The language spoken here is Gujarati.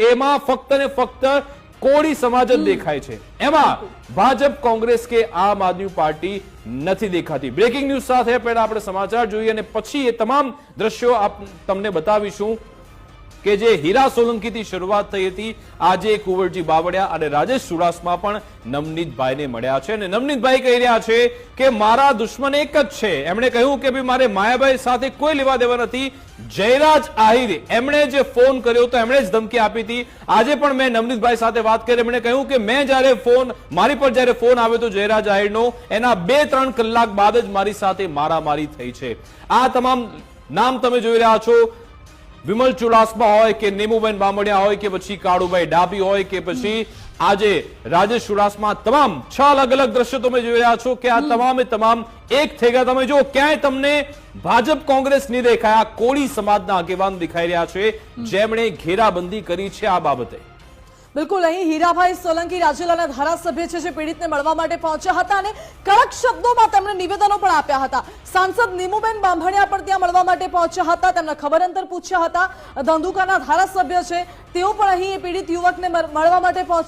એમાં ફક્ત ને ફક્ત કોળી સમાજ જ દેખાય છે, એમાં ભાજપ, કોંગ્રેસ કે આમ આદમી પાર્ટી નથી દેખાતી। બ્રેકિંગ ન્યૂઝ સાથે પહેલા આપણે સમાચાર જોઈએ અને પછી એ તમામ દ્રશ્યો તમને બતાવીશું કે જે હીરા સોલંકીથી શરૂઆત થઈ હતી, આજે કુંવરજી બાવળિયા અને રાજેશ ચુડાસમા પણ નવનીતભાઈને મળ્યા છે અને નવનીતભાઈ કહી રહ્યા છે કે મારા દુશ્મન એક જ છે। એમણે કહ્યું કે ભાઈ મારે માયાભાઈ સાથે કોઈ લેવા દેવા નથી। જયરાજ આહિરે એમણે જે ફોન કર્યો તો એમણે જ ધમકી આપી હતી। આજે પણ મેં નવનીતભાઈ સાથે વાત કરી, એમણે કહ્યું કે મેં મારી પર જ્યારે ફોન આવ્યો તો જયરાજ આહિરનો, એના 2-3 કલાક બાદ જ મારી સાથે મારામારી થઈ છે। આ તમામ નામ તમે જોઈ રહ્યા છો, વિમલ ચુડાસમા હોય કે નેમુબેન બામણિયા હોય કે પછી કાળુભાઈ ડાભી હોય કે પછી આજે રાજેશ ચુડાસમા, તમામ 6 અલગ અલગ દ્રશ્યો તમે જોઈ રહ્યા છો કે આ તમામે તમામ એક થઈ ગયા। તમે જો ક્યાંય તમને ભાજપ, કોંગ્રેસ નહીં દેખાયા, કોળી સમાજના આગેવાન દેખાઈ રહ્યા છે જેમણે ઘેરાબંધી કરી છે આ બાબતે। બિલકુલ, અહીં હીરાભાઈ સોલંકી રાજુલાના ધારાસભ્ય છે જે પીડિતને મળવા માટે પહોંચ્યા હતા અને કડક શબ્દોમાં તેમણે નિવેદનો પણ આપ્યા હતા। સાંસદ નીમુબેન બામણિયા પણ ત્યાં મળવા માટે પહોંચ્યા હતા, તેમના ખબર અંતર પૂછ્યા હતા। ધંધુકાના ધારાસભ્ય છે તેઓ પણ અહીં પીડિત યુવકને મળવા માટે પહોંચ્યા।